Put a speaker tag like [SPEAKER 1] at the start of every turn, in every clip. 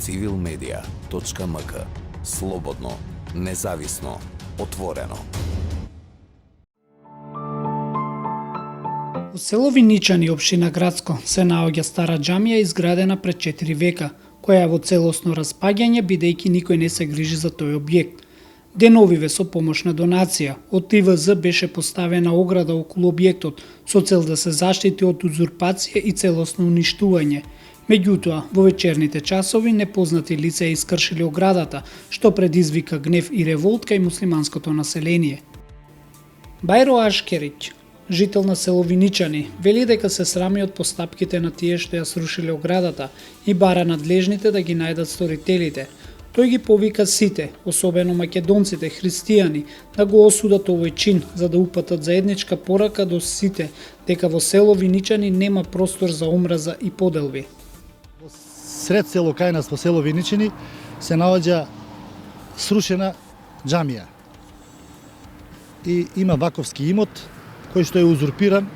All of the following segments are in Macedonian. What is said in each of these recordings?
[SPEAKER 1] civilmedia.mk. Слободно, независно, отворено.
[SPEAKER 2] Во село Виничани, општина Грацко, се наоѓа стара џамија изградена пред 4 века, која е во целосно распаѓање бидејќи никој не се грижи за тој објект. Деновиве со помош на донација, од ТВЗ беше поставена ограда околу објектот со цел да се заштити од узурпација и целосно уништување. Меѓутоа, во вечерните часови непознати лица ја искршили оградата, што предизвика гнев и револт кај муслиманското население. Бајро Ашкерич, жител на село Виничани, вели дека се срами од постапките на тие што ја срушиле оградата и бара надлежните да ги најдат сторителите. Тој ги повика сите, особено македонците, христијани, да го осудат овој чин, за да упатат заедничка порака до сите дека во село Виничани нема простор за омраза и поделби.
[SPEAKER 3] Сред село кај нас во село Виничани се наоѓа срушена џамија. И има ваковски имот кој што е узурпиран,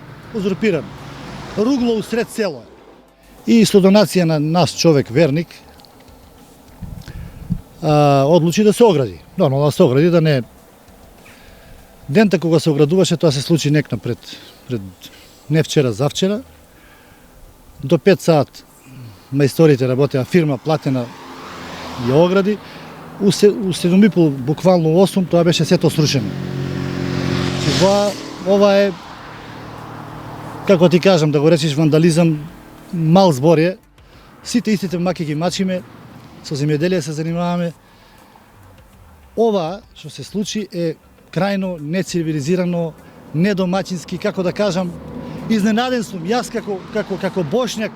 [SPEAKER 3] ругло усред село. И со донација на нас човек верник одлучи да се огради. Нормално да се огради, да не... Дента кога се оградуваше, тоа се случи некна пред не вчера, завчера. До 5 саат мајсторите работеа, фирма платена ја огради. У 7:30, буквално 8, тоа беше сето срушено. Ова е, како ти кажам, да го речиш вандализам, мал збор е. Сите истите маки ги мачиме, со земјоделие се занимаваме. Ова што се случи е крајно нецивилизирано, недомаќински, како да кажам, изненаден сум. Јас како бошњак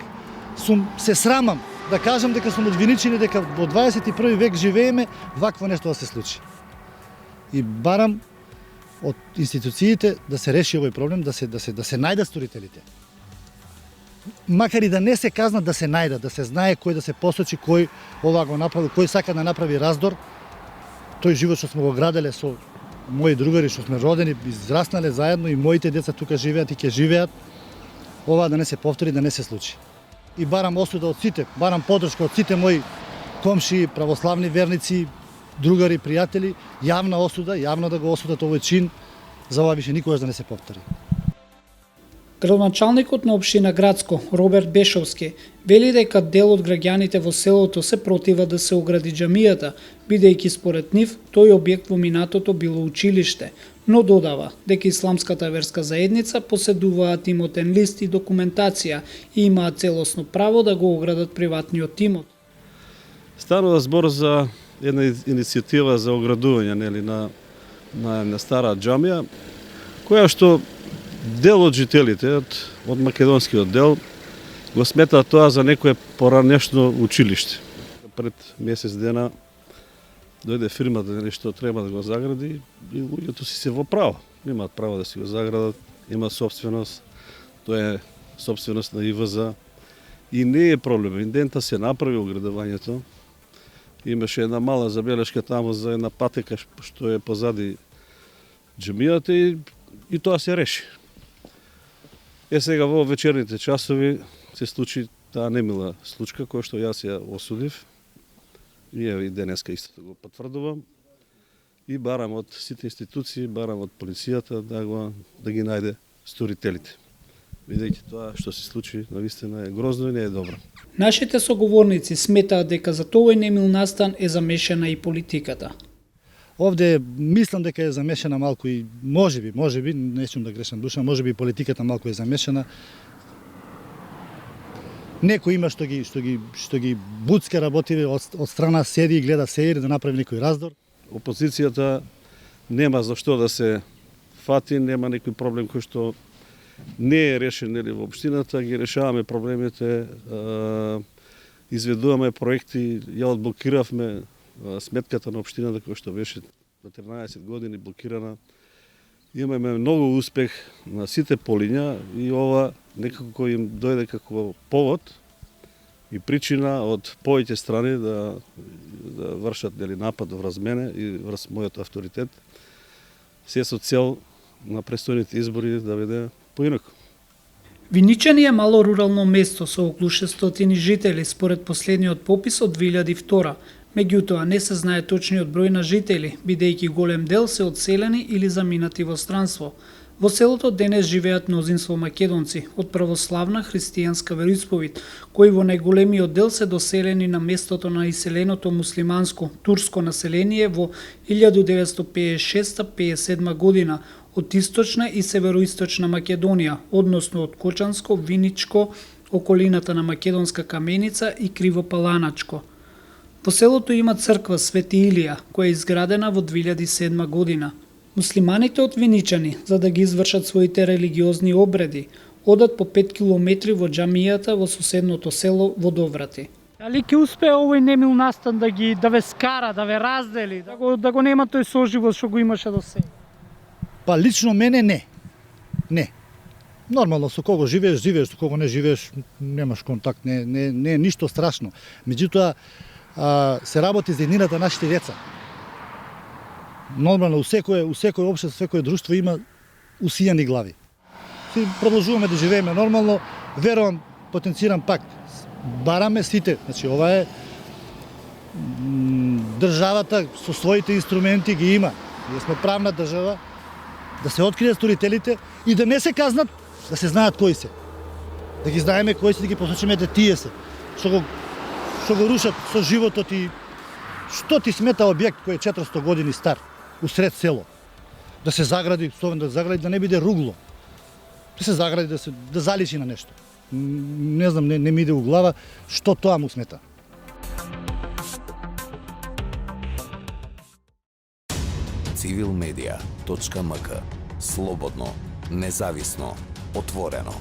[SPEAKER 3] се срамам да кажам дека сум од Виничани, дека во 21 век живееме вакво нешто да се случи. И барам од институциите да се реши овој проблем, да се најдат сторителите. Макар и да не се казна, да се најдат, да се знае кој да се посочи, кој ова го направил, кој сака да направи раздор. Тој живот што сме го граделе со мои другари што сме родени, израснале заедно и моите деца тука живеат и ќе живеат, ова да не се повтори, да не се случи. И барам осуда од сите, барам подршка од сите мои комши, православни верници, другари, пријатели, јавна осуда, јавно да го осудат овој чин, за ова више никогаш да не се повтори.
[SPEAKER 2] Градоначалникот на општина Грацко, Роберт Бешовски, вели дека дел од граѓаните во селото се протива да се огради џамијата, бидејќи според нив тој објект во минатото било училиште, но додава дека исламската верска заедница поседуваат имотен лист и документација и имаат целосно право да го оградат приватниот имот.
[SPEAKER 4] Станува збор за една иницијатива за оградување, нели, на стара џамија, која што дел од жителите од македонскиот дел го сметаат тоа за некое поранешно училиште. Пред месец дена дојде фирмата, нели, што треба да го загради и луѓето си се во право. Имаат право да си го заградат, имаат собственост, тоа е собственост на ИВЗ и не е проблем. Индента се направи оградувањето. Имаше една мала забелешка таму за една патека што е позади џамијата и тоа се реши. Сега во вечерните часови се случи таа немила случка која што јас ја осудив. И денеска истото го потврдувам. И барам од сите институции, барам од полицијата да ги најде сторителите. Бидејќи тоа што се случи навистина е грозно и не е добро.
[SPEAKER 2] Нашите соговорници сметаат дека за овој немил настан е замешана и политиката.
[SPEAKER 3] Овде мислам дека е замешана малку и можеби, не сум да грешам душа, можеби политиката малку е замешана. Некој има што ги буцка работи од страна, седи и гледа серији да направи некој раздор.
[SPEAKER 4] Опозицијата нема за што да се фати, нема некој проблем кој што не е решен, нели, во општината, ги решаваме проблемите, изведуваме проекти, ја одблокиравме сметката на општината која што беше на 13 години блокирана. Имаме многу успех на сите полиња и ова некако им дојде како повод и причина од повеќе страни да вршат, нели, напад врз мене и врз мојот авторитет. Се со цел на престојните избори да веде поинаку.
[SPEAKER 2] Виничани е мало рурално место со околу 600 жители според последниот попис од 2002. Меѓутоа не се знае точниот број на жители, бидејќи голем дел се одселени или заминати во странство. Во селото денес живеат мнозинство македонци од православна христијанска вероисповед, кои во најголемиот дел се доселени на местото на иселеното муслиманско турско население во 1956-57 година од источна и североисточна Македонија, односно од Кочанско, Виничко, околината на Македонска Каменица и Кривопаланачко. Во селото има црква Свети Илија, која е изградена во 2007 година. Муслиманите од Виничани, за да ги извршат своите религиозни обреди, одат по 5 километри во џамијата во соседното село Водоврати.
[SPEAKER 5] Дали ќе успее овој немил настан да ве скара, да ве раздели, да го нема тој соживот што го имаше до сега?
[SPEAKER 3] Па лично мене не. Не. Нормално, со кого живееш, живееш, со кого не живееш, немаш контакт, не е ништо страшно. Меѓутоа, се работи за еднината нашите деца. Нормално, у секое општество, секое друштво има усијани глави. Си продолжуваме да живееме нормално, верувам, потенцирам пак, бараме сите, значи ова е државата со своите инструменти ги има. Ние сме правна држава, да се откријат сторителите и да не се казнат, да се знаат кои се. Да ги знаеме кои се, да ги посочиме да тие се. Што го рушат со животот и што ти смета објект кој е 400 години стар, усред село. Да се загради, совен да загради, да не биде ругло. Да се загради, да заличи на нешто. Не знам, не ми иде у глава што тоа му смета.
[SPEAKER 1] Civilmedia.mk. Slobodno, nezavisno, otvoreno.